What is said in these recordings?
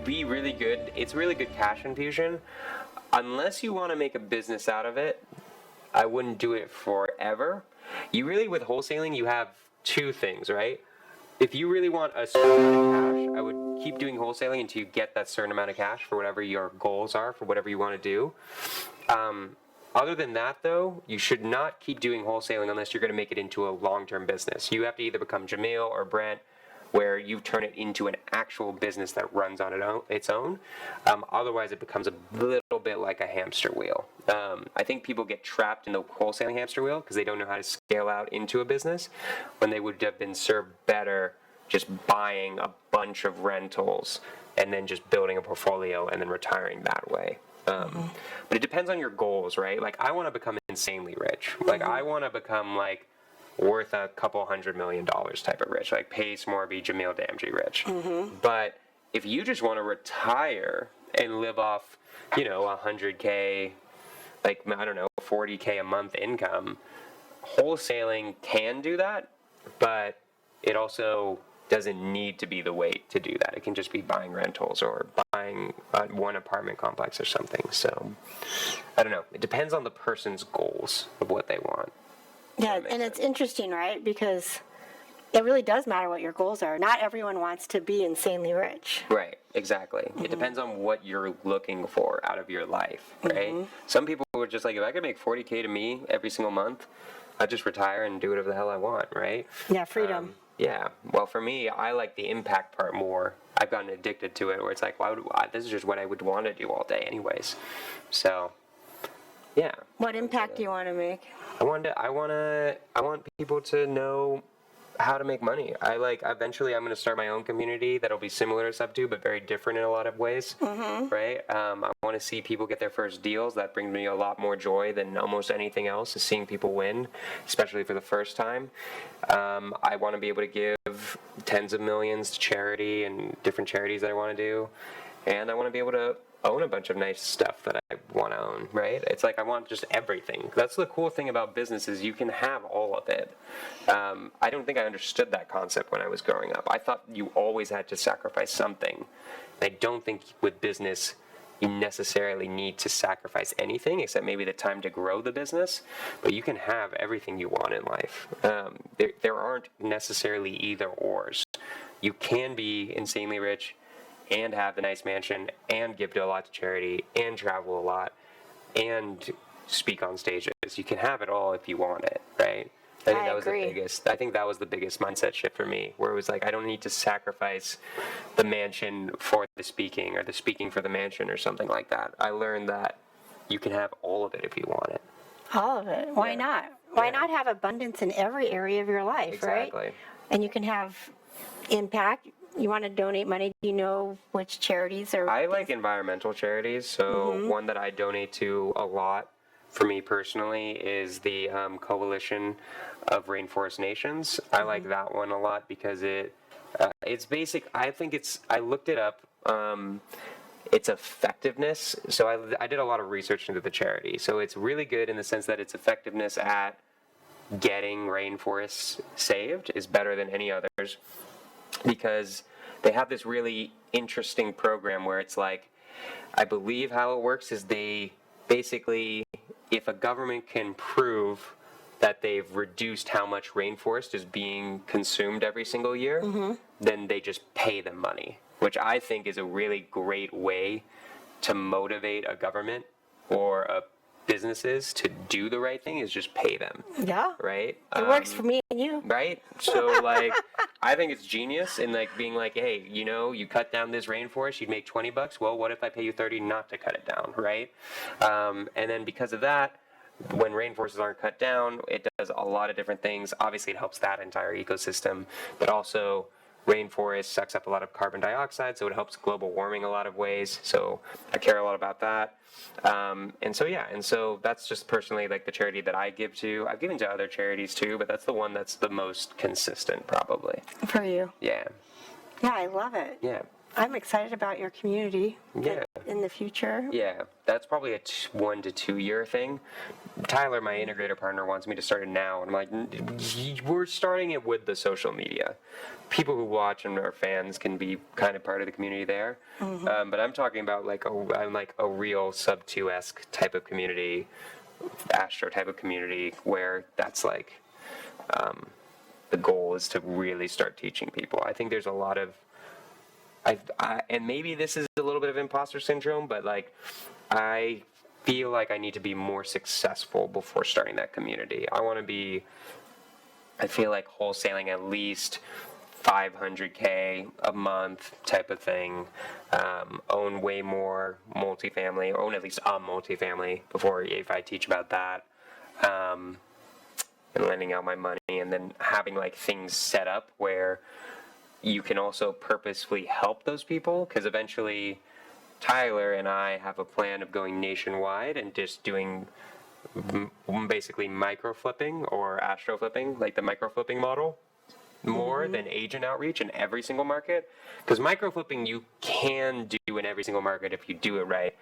be really good. It's really good cash infusion. Unless you want to make a business out of it, I wouldn't do it forever. You really, with wholesaling, you have two things, right? If you really want a certain amount of cash, I would keep doing wholesaling until you get that certain amount of cash for whatever your goals are, for whatever you want to do. Other than that, though, you should not keep doing wholesaling unless you're going to make it into a long-term business. You have to either become Jamil or Brent, where you turn it into an actual business that runs on its own. Otherwise, it becomes a little bit like a hamster wheel. I think people get trapped in the wholesaling hamster wheel because they don't know how to scale out into a business when they would have been served better just buying a bunch of rentals and then just building a portfolio and then retiring that way. But it depends on your goals, right? Like, I want to become insanely rich. Like, I want to become, like, worth a couple $100 million type of rich, like Pace Morby, Jamil Damji rich. But if you just want to retire and live off, 100K, like, I don't know, 40K a month income, wholesaling can do that, but it also doesn't need to be the way to do that. It can just be buying rentals or buying one apartment complex or something. So, I don't know. It depends on the person's goals of what they want. Yeah, and it's interesting, right? Because it really does matter what your goals are. Not everyone wants to be insanely rich. Right, exactly. It depends on what you're looking for out of your life, right? Some people are just like, if I could make 40K to me every single month, I'd just retire and do whatever the hell I want, right? Yeah, freedom. Yeah. Well, for me, I like the impact part more. I've gotten addicted to it where it's like, this is just what I would want to do all day anyways. So, yeah. What impact do you want to make? I want people to know how to make money. Eventually I'm going to start my own community that'll be similar to Subto, but very different in a lot of ways, right? I want to see people get their first deals. That brings me a lot more joy than almost anything else, is seeing people win, especially for the first time. I want to be able to give tens of millions to charity and different charities that I want to do. And I want to be able to own a bunch of nice stuff that I want to own, right? It's like I want just everything. That's the cool thing about business, is you can have all of it. I don't think I understood that concept when I was growing up. I thought you always had to sacrifice something. I don't think with business you necessarily need to sacrifice anything except maybe the time to grow the business, but you can have everything you want in life. There aren't necessarily either ors. You can be insanely rich and have the nice mansion and give to a lot to charity and travel a lot and speak on stages. You can have it all if you want it, right? I think that was the biggest mindset shift for me, where it was like, I don't need to sacrifice the mansion for the speaking or the speaking for the mansion or something like that. I learned that you can have all of it if you want it. All of it. Why not? Why not have abundance in every area of your life, right? Exactly. And you can have impact. You want to donate money? Do you know which charities are? I like environmental charities. So one that I donate to a lot, for me personally, is the Coalition of Rainforest Nations. I like that one a lot because it's basic. I looked it up. Its effectiveness. So I did a lot of research into the charity. So it's really good in the sense that its effectiveness at getting rainforests saved is better than any others, because they have this really interesting program where it's like, I believe how it works is they basically, if a government can prove that they've reduced how much rainforest is being consumed every single year, then they just pay them money, which I think is a really great way to motivate a government or businesses to do the right thing, is just pay them. Yeah. Right? It works for me and you. Right? So, like, I think it's genius in, like, being like, hey, you cut down this rainforest, you'd make $20. Well, what if I pay you $30 not to cut it down, right? And then because of that, when rainforests aren't cut down, it does a lot of different things. Obviously, it helps that entire ecosystem, but also rainforest sucks up a lot of carbon dioxide, so it helps global warming a lot of ways. So I care a lot about that. And so that's just personally like the charity that I give to. I've given to other charities too, but that's the one that's the most consistent probably. For you. Yeah. Yeah, I love it. Yeah. I'm excited about your community Yeah. in the future. Yeah, that's probably a 1 to 2 year thing. Tyler, my integrator partner, wants me to start it now. And I'm like, we're starting it with the social media. People who watch and are fans can be kind of part of the community there. But I'm talking about I'm like a real Subto-esque type of community, Astro type of community, where that's like the goal is to really start teaching people. I think there's a lot of and maybe this is a little bit of imposter syndrome, but like I feel like I need to be more successful before starting that community. I feel like wholesaling at least 500K a month type of thing, own way more multifamily, own at least a multifamily before if I teach about that, and lending out my money, and then having like things set up where you can also purposefully help those people, because eventually Tyler and I have a plan of going nationwide and just doing basically micro flipping or astro flipping, like the micro flipping model, more than agent outreach in every single market. Because micro flipping you can do in every single market if you do it right.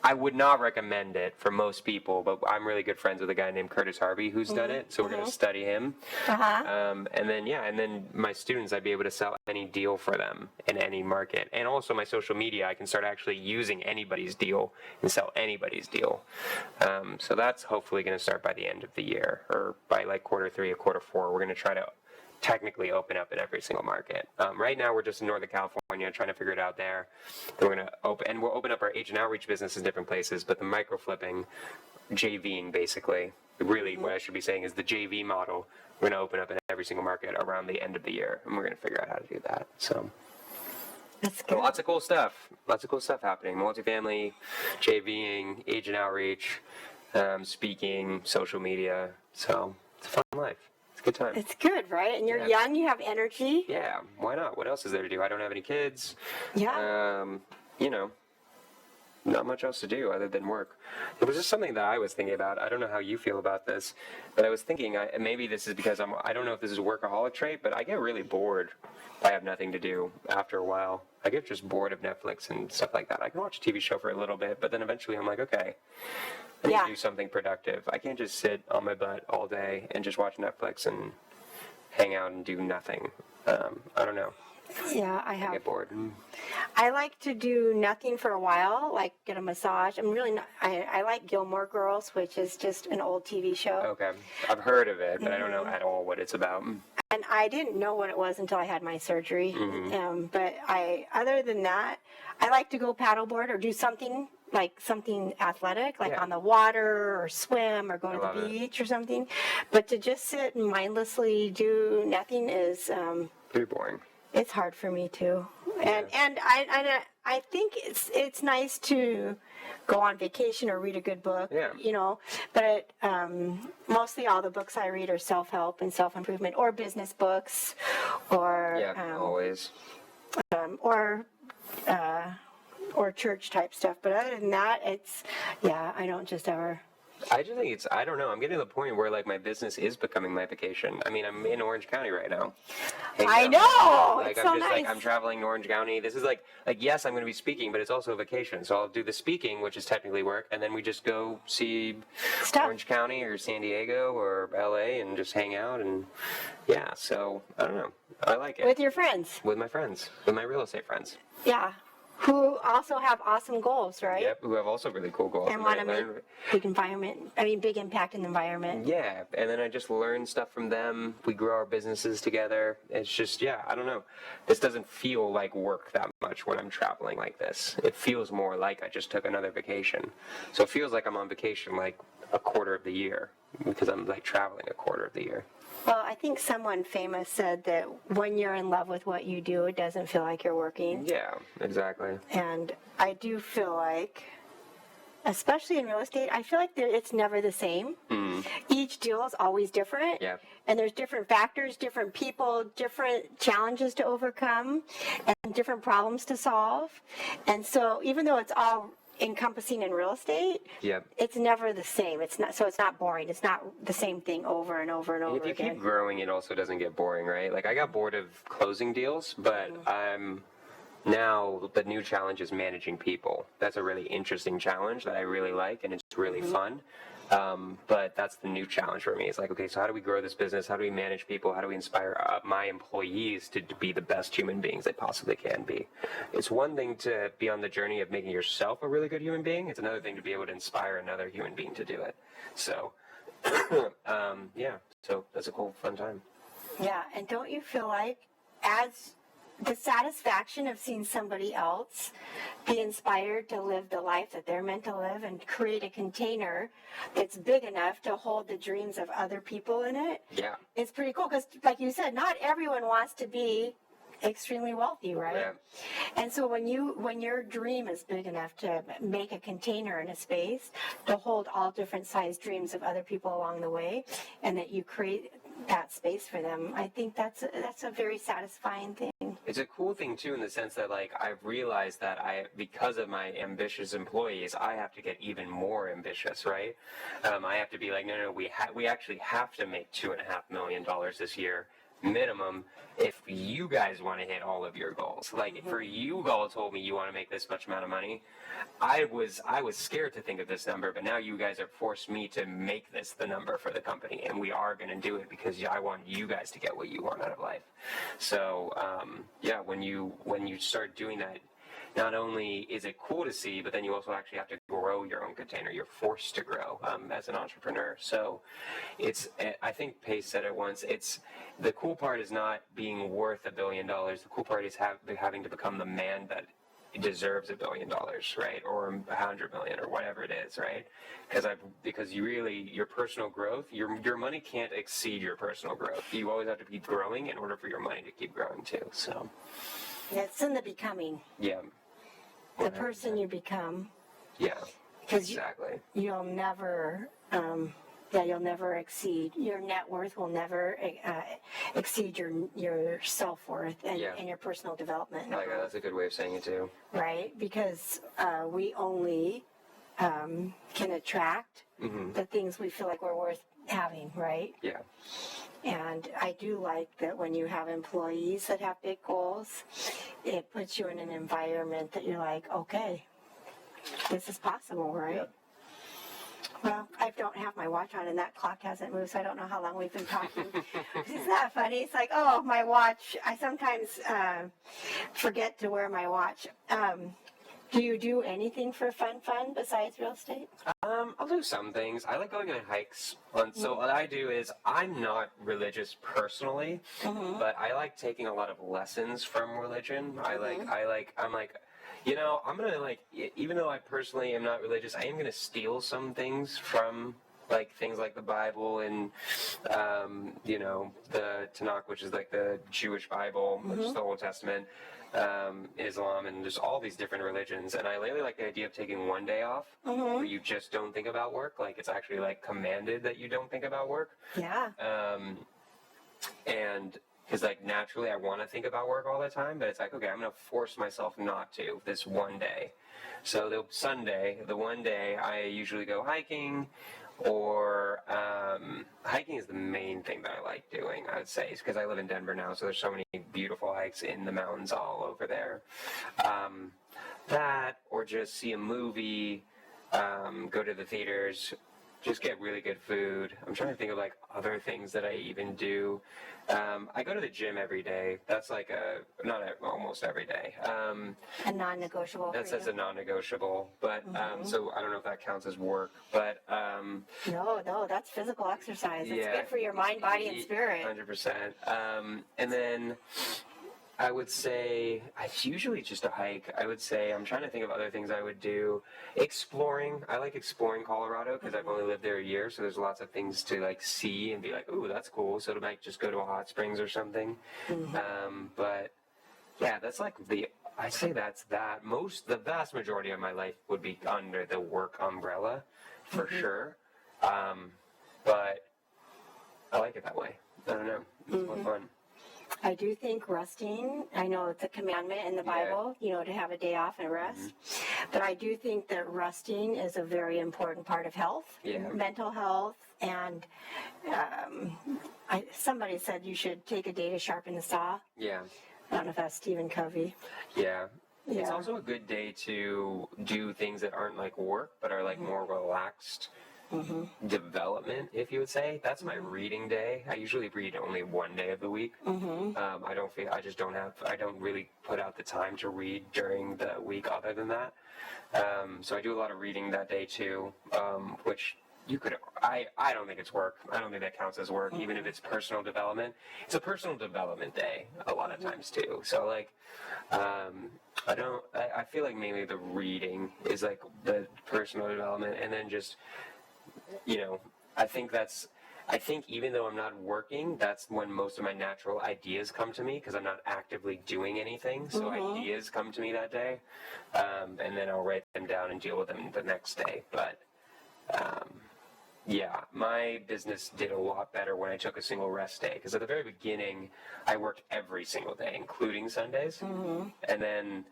I would not recommend it for most people, but I'm really good friends with a guy named Curtis Harvey who's done it, so we're going to study him. And then my students, I'd be able to sell any deal for them in any market. And also my social media, I can start actually using anybody's deal and sell anybody's deal. So that's hopefully going to start by the end of the year, or by like quarter 3 or quarter 4. We're going to try to technically open up in every single market. Right now, we're just in Northern California trying to figure it out there. Then we're going to we'll open up our agent outreach business in different places, but the micro flipping, JVing basically, really what I should be saying is the JV model, we're going to open up in every single market around the end of the year, and we're going to figure out how to do that. So That's good. lots of cool stuff happening. Multifamily, JVing, agent outreach, speaking, social media. So it's a fun life. Good time. It's good, right? And you're young, you have energy. Yeah, why not? What else is there to do? I don't have any kids. Yeah. Not much else to do other than work. It was just something that I was thinking about. I don't know how you feel about this, but I was thinking, maybe this is because I don't know if this is a workaholic trait, but I get really bored if I have nothing to do after a while. I get just bored of Netflix and stuff like that. I can watch a TV show for a little bit, but then eventually I'm like, okay, I need to do something productive. I can't just sit on my butt all day and just watch Netflix and hang out and do nothing. I don't know. Yeah, I I have. get bored. I like to do nothing for a while, like get a massage. I'm really not, I like Gilmore Girls, which is just an old TV show. Okay. I've heard of it, but I don't know at all what it's about. And I didn't know what it was until I had my surgery. But other than that, I like to go paddleboard or do something athletic, like on the water or swim or go to the beach or something. But to just sit and mindlessly do nothing is Pretty boring. it's hard for me too. And I think it's nice to go on vacation or read a good book, but mostly all the books I read are self-help and self-improvement or business books or always. Or church type stuff. But other than that, I don't just ever. I just think I don't know. I'm getting to the point where like my business is becoming my vacation. I mean, I'm in Orange County right now. I know. Like, it's I'm so just nice. like, I'm traveling to Orange County. This is like, yes, I'm going to be speaking, but it's also a vacation. So I'll do the speaking, which is technically work. And then we just go see Orange County or San Diego or LA and just hang out. And so I don't know. I like it. With your friends. With my friends. With my real estate friends. Yeah. Who also have awesome goals, right? Yep, who have also really cool goals. And want to make big impact in the environment. Yeah, and then I just learn stuff from them. We grow our businesses together. It's just, I don't know. This doesn't feel like work that much when I'm traveling like this. It feels more like I just took another vacation. So it feels like I'm on vacation like a quarter of the year because I'm like traveling a quarter of the year. Well, I think someone famous said that when you're in love with what you do, it doesn't feel like you're working. Yeah, exactly. And I do feel like, especially in real estate, I feel like it's never the same. Each deal is always different. Yeah. And there's different factors, different people, different challenges to overcome, and different problems to solve. And so even though it's all encompassing in real estate, it's never the same. It's not boring. It's not the same thing over and over and over again. If you keep growing, it also doesn't get boring, right? Like I got bored of closing deals, but I'm Now the new challenge is managing people. That's a really interesting challenge that I really like, and it's really fun. But that's the new challenge for me. It's like, okay, so how do we grow this business? How do we manage people? How do we inspire my employees to be the best human beings they possibly can be? It's one thing to be on the journey of making yourself a really good human being. It's another thing to be able to inspire another human being to do it. So, yeah, so that's a cool, fun time. Yeah, and don't you feel like as the satisfaction of seeing somebody else be inspired to live the life that they're meant to live and create a container that's big enough to hold the dreams of other people in it, Yeah. it's pretty cool. Because like you said, not everyone wants to be extremely wealthy, right? Yeah. And so when your dream is big enough to make a container in a space to hold all different sized dreams of other people along the way, and that you create that space for them, I think that's a very satisfying thing. It's a cool thing too, in the sense that like I've realized that because of my ambitious employees, I have to get even more ambitious, right? I have to be like, no, we actually have to make $2.5 million this year minimum if you guys want to hit all of your goals. Like for you all told me you want to make this much amount of money, I was scared to think of this number, but now you guys have forced me to make this the number for the company, and we are going to do it because I want you guys to get what you want out of life. So yeah, when you start doing that, not only is it cool to see, but then you also actually have to grow your own container. You're forced to grow as an entrepreneur. So I think Pace said it once, the cool part is not being worth $1 billion. The cool part is having to become the man that deserves $1 billion, right? Or 100 million, or whatever it is, right? Because you really, your personal growth, your money can't exceed your personal growth. You always have to keep growing in order for your money to keep growing too. So It's in the becoming. yeah. The person you become. Yeah. Because exactly. You'll never exceed, your net worth will never exceed your self-worth and your personal development. That's a good way of saying it too. Right? Because we only can attract the things we feel like we're worth having, right? Yeah. And I do like that when you have employees that have big goals, it puts you in an environment that you're like, okay, this is possible, right? Yeah. Well, I don't have my watch on and that clock hasn't moved, so I don't know how long we've been talking. Isn't that funny? It's like, oh, my watch. I sometimes forget to wear my watch. Do you do anything for fun besides real estate? I'll do some things. I like going on hikes. So what I do is, I'm not religious personally, but I like taking a lot of lessons from religion. I'm like, I'm gonna even though I personally am not religious, I am gonna steal some things from things like the Bible and the Tanakh, which is like the Jewish Bible, which is the Old Testament. Islam, and there's all these different religions, and I really like the idea of taking one day off where you just don't think about work. Like it's actually commanded that you don't think about work. Yeah. And because naturally I want to think about work all the time, but it's like, okay, I'm gonna force myself not to this one day. So the one day I usually go hiking, or hiking is the main thing that I like doing, I would say, because I live in Denver now, so there's so many beautiful hikes in the mountains all over there. That, or just see a movie, go to the theaters, just get really good food. I'm trying to think of other things that I even do. I go to the gym every day. That's almost every day. A non-negotiable. That's a non-negotiable. But so I don't know if that counts as work. But no, that's physical exercise. It's good for your mind, body, and spirit. 100%. And then I would say it's usually just a hike. I would say I'm trying to think of other things I would do. Exploring. I like exploring Colorado because I've only lived there a year, so there's lots of things to see and be like, ooh, that's cool. So to just go to a hot springs or something. But yeah, that's I'd say that's that. The vast majority of my life would be under the work umbrella, for sure. But I like it that way. I don't know. It's more fun. I do think resting, I know it's a commandment in the Bible, to have a day off and rest. But I do think that resting is a very important part of health, mental health. And somebody said you should take a day to sharpen the saw. Yeah. I don't know if that's Stephen Covey. Yeah. It's Yeah. also a good day to do things that aren't like work, but are like more relaxed development, if you would say. That's my reading day. I usually read only one day of the week. I don't really put out the time to read during the week other than that. So I do a lot of reading that day too, which I don't think it's work. I don't think that counts as work, even if it's personal development. It's a personal development day a lot of times too. So like, I feel like mainly the reading is like the personal development, and then just, I think even though I'm not working, that's when most of my natural ideas come to me, because I'm not actively doing anything. So ideas come to me that day, and then I'll write them down and deal with them the next day. But yeah, my business did a lot better when I took a single rest day, because at the very beginning, I worked every single day, including Sundays. And then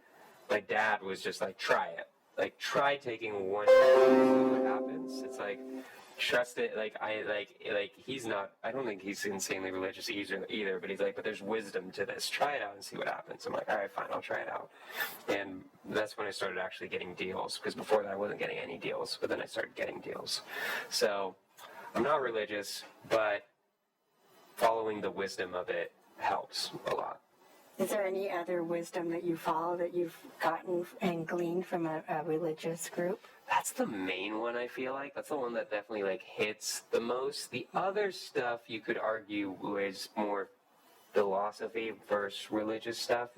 my dad was just like, try it. Like, try taking one day and see what happens. It's like, trust it. He's not, I don't think he's insanely religious either, but he's like, but there's wisdom to this. Try it out and see what happens. I'm like, all right, fine, I'll try it out. And that's when I started actually getting deals, because before that I wasn't getting any deals, but then I started getting deals. So I'm not religious, but following the wisdom of it helps a lot. Is there any other wisdom that you follow that you've gotten and gleaned from a religious group? That's the main one, I feel like. That's the one that definitely like hits the most. The other stuff you could argue is more philosophy versus religious stuff.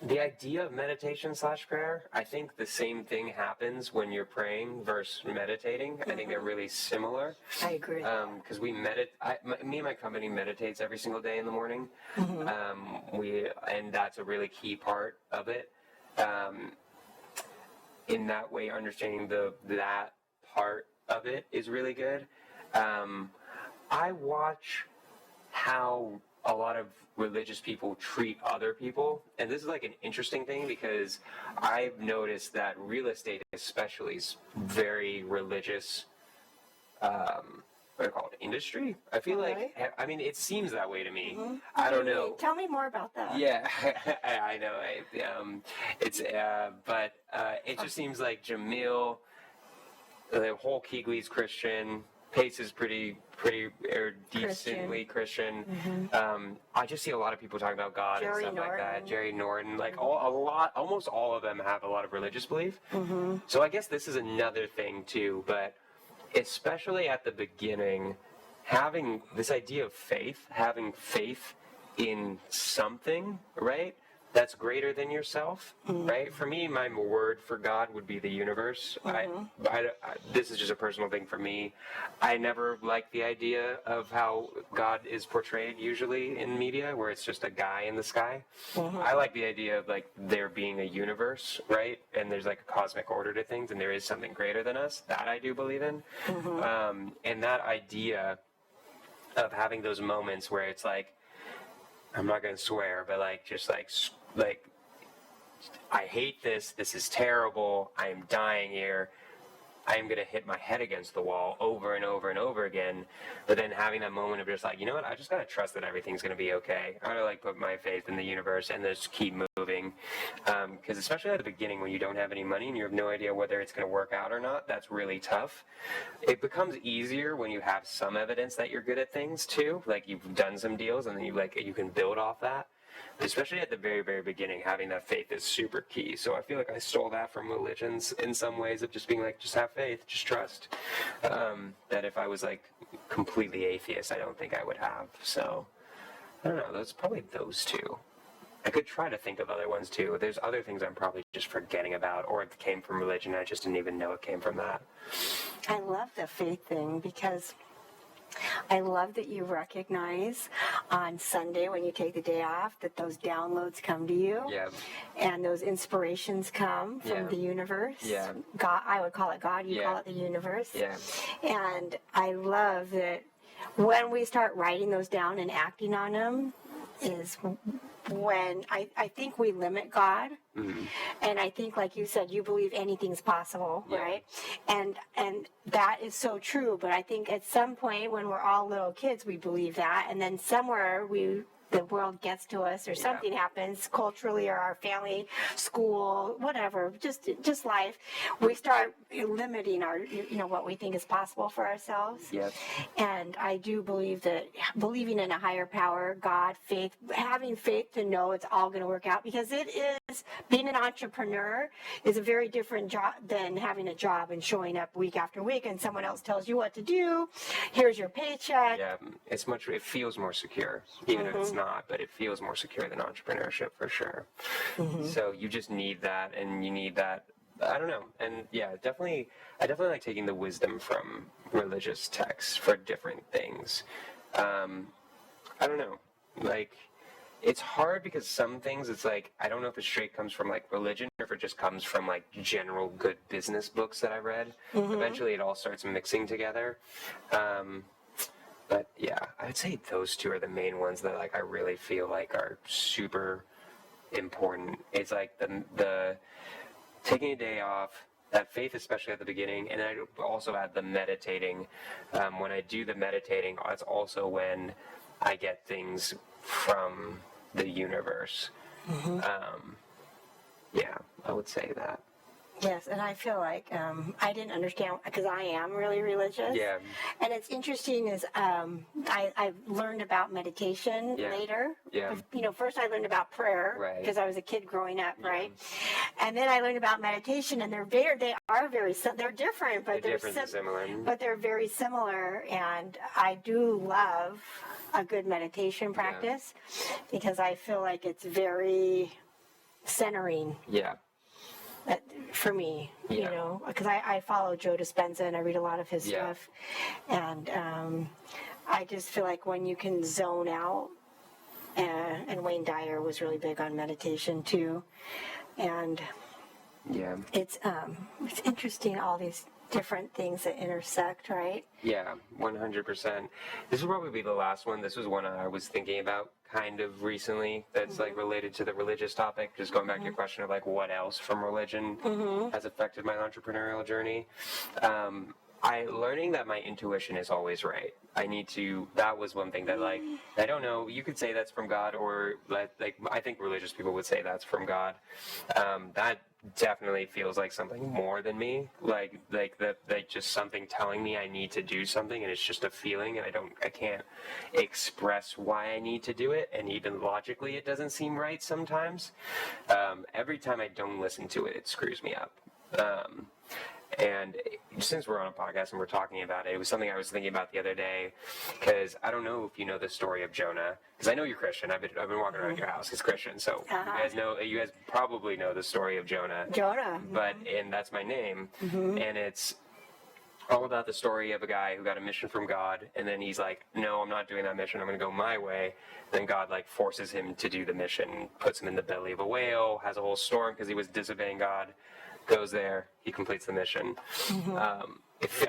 The idea of meditation / prayer, I think the same thing happens when you're praying versus meditating. I think they're really similar. I agree. Because me and my company meditates every single day in the morning. And that's a really key part of it. In that way, understanding that part of it is really good. I watch how a lot of religious people treat other people, and this is like an interesting thing, because I've noticed that real estate especially is very religious, what do you call it, industry? I feel like, I mean, it seems that way to me. I don't know. Tell me more about that. Yeah, I know. But it just seems like Jamil, the whole Keegley's Christian, Pace is pretty or decently Christian. I just see a lot of people talking about God and stuff like that. Jerry Norton, like almost all of them have a lot of religious belief. So I guess this is another thing too, but especially at the beginning, having this idea of faith, having faith in something, right? That's greater than yourself, right? For me, my word for God would be the universe. This is just a personal thing for me. I never liked the idea of how God is portrayed usually in media, where it's just a guy in the sky. I like the idea of like there being a universe, right? And there's like a cosmic order to things, and there is something greater than us. That I do believe in. And that idea of having those moments where it's like, I'm not going to swear, but like, just like, I hate this. This is terrible. I am dying here. I am going to hit my head against the wall over and over and over again. But then having that moment of just like, you know what? I just got to trust that everything's going to be okay. I got to like put my faith in the universe and just keep moving. Because especially at the beginning when you don't have any money and you have no idea whether it's going to work out or not, that's really tough. It becomes easier when you have some evidence that you're good at things too. Like you've done some deals and then you can build off that. Especially at the very, very beginning, having that faith is super key. So I feel like I stole that from religions in some ways, of just being like, just have faith, just trust. That if I was like completely atheist, I don't think I would have. So I don't know, probably those two. I could try to think of other ones too. There's other things I'm probably just forgetting about, or it came from religion, I just didn't even know it came from that. I love the faith thing, because I love that you recognize on Sunday when you take the day off that those downloads come to you. Yeah. And those inspirations come from the universe. Yeah. God, I would call it God, you call it the universe. Yeah. And I love that when we start writing those down and acting on them is when I think we limit God. And I think, like you said, you believe anything's possible, right? And that is so true. But I think at some point when we're all little kids, we believe that. And then somewhere we the world gets to us or something happens culturally or our family, school, whatever, just life, we start limiting our, what we think is possible for ourselves. Yep. And I do believe that believing in a higher power, God, faith, having faith to know it's all going to work out, because it is, being an entrepreneur is a very different job than having a job and showing up week after week and someone else tells you what to do. Here's your paycheck. Yeah, it feels more secure, even if it's not, but it feels more secure than entrepreneurship for sure. So you just need that, and you need that. I don't know, and yeah, I definitely like taking the wisdom from religious texts for different things. I don't know, like, it's hard because some things, it's like, I don't know if it straight comes from like religion or if it just comes from like general good business books that I read. Eventually it all starts mixing together. But yeah, I'd say those two are the main ones that like I really feel like are super important. It's like the taking a day off, that faith, especially at the beginning, and I also add the meditating. When I do the meditating, that's also when I get things from the universe. Yeah, I would say that. Yes, and I feel like I didn't understand, because I am really religious. Yeah. And it's interesting is I learned about meditation later. Yeah. First I learned about prayer because I was a kid growing up, right? And then I learned about meditation, and they're different, but they're similar. But they're very similar, and I do love a good meditation practice because I feel like it's very centering. Yeah. For me, because I follow Joe Dispenza and I read a lot of his stuff, and I just feel like when you can zone out, and Wayne Dyer was really big on meditation too, and it's interesting, all these different things that intersect, right? Yeah, 100%. This will probably be the last one. This was one I was thinking about kind of recently that's like related to the religious topic. Just going back to your question of like what else from religion has affected my entrepreneurial journey. Learning that my intuition is always right. That was one thing that like, I don't know, you could say that's from God, or like I think religious people would say that's from God. That definitely feels like something more than me, like just something telling me I need to do something, and it's just a feeling, and I can't express why I need to do it, and even logically it doesn't seem right sometimes. Every time I don't listen to it, it screws me up. And since we're on a podcast and we're talking about it, it was something I was thinking about the other day, because I don't know if you know the story of Jonah, because I know you're Christian. I've been walking around your house as Christian, so you guys probably know the story of Jonah. And that's my name, and it's all about the story of a guy who got a mission from God, and then he's like, no, I'm not doing that mission, I'm going to go my way. Then God like forces him to do the mission, puts him in the belly of a whale, has a whole storm because he was disobeying God. Goes there, he completes the mission.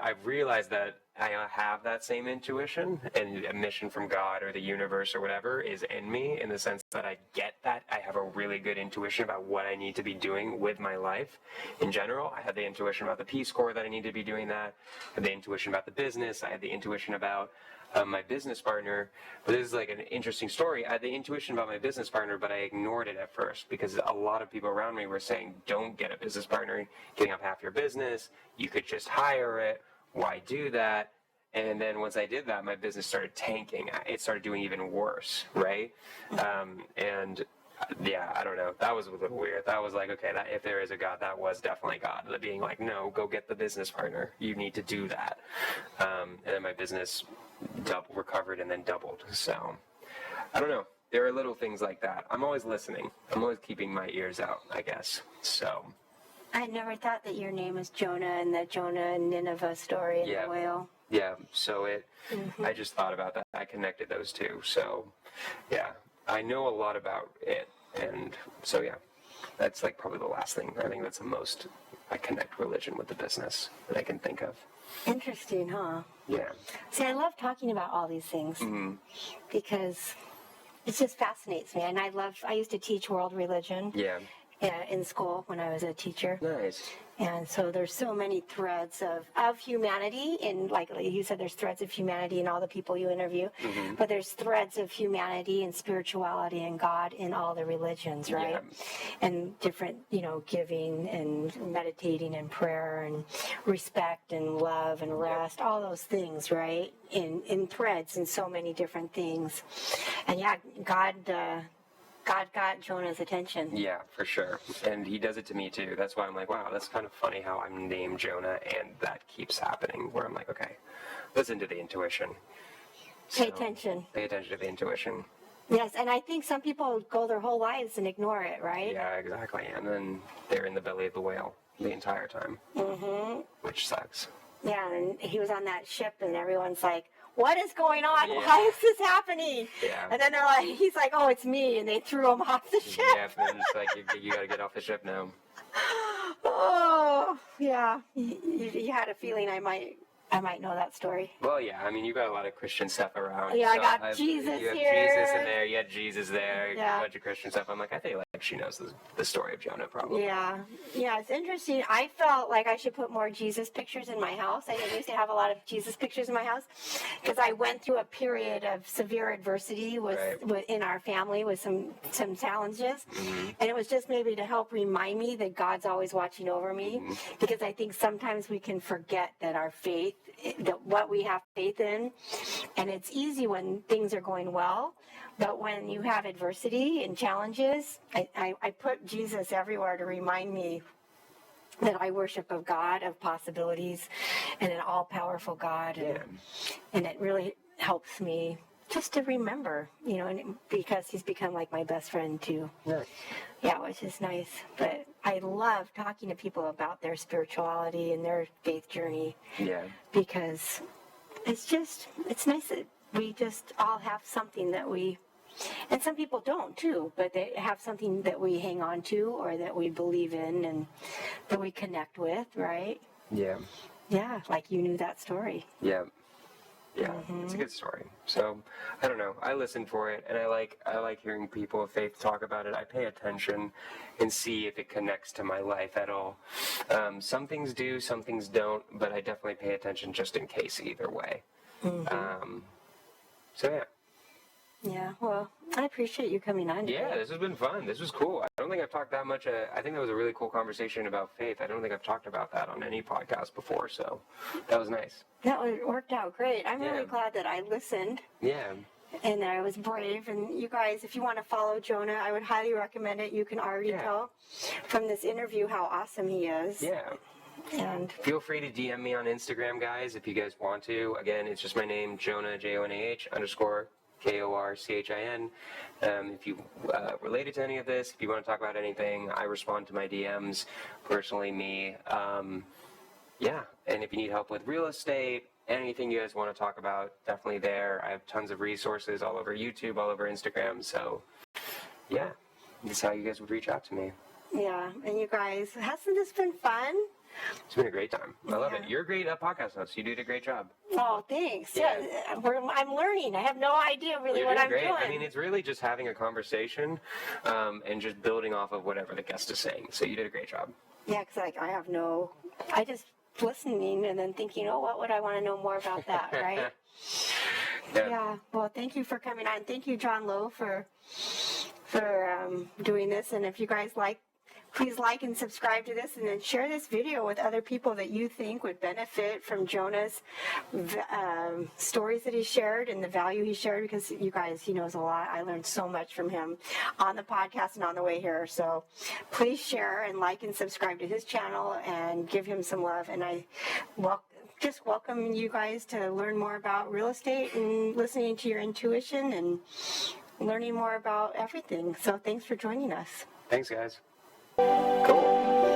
I've realized that I have that same intuition, and a mission from God or the universe or whatever is in me, in the sense that I get that I have a really good intuition about what I need to be doing with my life in general. I have the intuition about the Peace Corps that I need to be doing that. I have the intuition about the business. I have the intuition about my business partner. But this is like an interesting story. I had the intuition about my business partner, but I ignored it at first because a lot of people around me were saying, don't get a business partner, giving up half your business, you could just hire it, why do that? And then once I did that, my business started tanking. It started doing even worse, right? I don't know. That was a little weird. That was like, okay, if there is a God, that was definitely God. Being like, no, go get the business partner. You need to do that. And then my business recovered and then doubled. So, I don't know. There are little things like that. I'm always listening. I'm always keeping my ears out, I guess. So. I never thought that your name was Jonah, and that Jonah and Nineveh story and the whale. Yeah, so I just thought about that. I connected those two. So, yeah, I know a lot about it. And so, yeah, that's like probably the last thing. I think that's the most I connect religion with the business that I can think of. Interesting, huh? Yeah. See, I love talking about all these things because it just fascinates me. And I used to teach world religion. Yeah. in school when I was a teacher. Nice. And so there's so many threads of humanity in, like you said, there's threads of humanity in all the people you interview, but there's threads of humanity and spirituality and God in all the religions, right? Yeah. And different, giving and meditating and prayer and respect and love and rest, all those things, right? In threads and so many different things. And yeah, God got Jonah's attention. Yeah, for sure. And he does it to me too. That's why I'm like, wow, that's kind of funny how I'm named Jonah and that keeps happening where I'm like, okay, listen to the intuition. Pay attention. Pay attention to the intuition. Yes, and I think some people go their whole lives and ignore it, right? Yeah, exactly. And then they're in the belly of the whale the entire time, which sucks. Yeah, and he was on that ship and everyone's like, what is going on? Yeah. Why is this happening? Yeah. And then he's like, oh, it's me. And they threw him off the ship. Yeah, and it's like, you got to get off the ship now. Oh, yeah. You had a feeling I might know that story. Well, yeah, I mean, you got a lot of Christian stuff around. Yeah, I got Jesus you have here. Jesus in there, you had Jesus there, Yeah. a bunch of Christian stuff. I'm like, I think like she knows the story of Jonah probably. Yeah, it's interesting. I felt like I should put more Jesus pictures in my house. I used to have a lot of Jesus pictures in my house because I went through a period of severe adversity in our family with some challenges, and it was just maybe to help remind me that God's always watching over me, because I think sometimes we can forget that our faith, that what we have faith in, and it's easy when things are going well, but when you have adversity and challenges, I put Jesus everywhere to remind me that I worship a God of possibilities and an all-powerful God, and it really helps me just to remember, and because he's become like my best friend too. Yeah, which is nice. But I love talking to people about their spirituality and their faith journey. Yeah. Because it's nice that we just all have something that and some people don't too, but they have something that we hang on to or that we believe in and that we connect with, right? Yeah. Yeah, like you knew that story. Yeah. Yeah, it's a good story. So, I don't know. I listen for it, and I like hearing people of faith talk about it. I pay attention and see if it connects to my life at all. Some things do, some things don't, but I definitely pay attention just in case either way. So, yeah. Yeah, well, I appreciate you coming on today. Yeah, this has been fun. This was cool. I don't think I've talked that much. I think that was a really cool conversation about faith. I don't think I've talked about that on any podcast before, so that was nice. That worked out great. I'm really glad that I listened. Yeah. And that I was brave. And you guys, if you want to follow Jonah, I would highly recommend it. You can already tell from this interview how awesome he is. Yeah. And feel free to DM me on Instagram, guys, if you guys want to. Again, it's just my name, Jonah, Jonah _ Korchin. If you related to any of this, if you want to talk about anything, I respond to my DMs, personally me. And if you need help with real estate, anything you guys want to talk about, definitely there. I have tons of resources all over YouTube, all over Instagram. So, yeah, that's how you guys would reach out to me. Yeah, and you guys, hasn't this been fun? It's been a great time. I love it. You're a great podcast host. You did a great job. Oh, thanks. Yeah, I'm learning. I have no idea really what I'm doing. I mean, it's really just having a conversation and just building off of whatever the guest is saying. So you did a great job. Yeah, because I just listening and then thinking, oh, what would I want to know more about that, right? Yeah. Well, thank you for coming on. Thank you, John Low, for doing this. And if you guys please like and subscribe to this, and then share this video with other people that you think would benefit from Jonah's stories that he shared and the value he shared, because you guys, he knows a lot. I learned so much from him on the podcast and on the way here. So please share and like and subscribe to his channel and give him some love. And I just welcome you guys to learn more about real estate and listening to your intuition and learning more about everything. So thanks for joining us. Thanks, guys. Cool.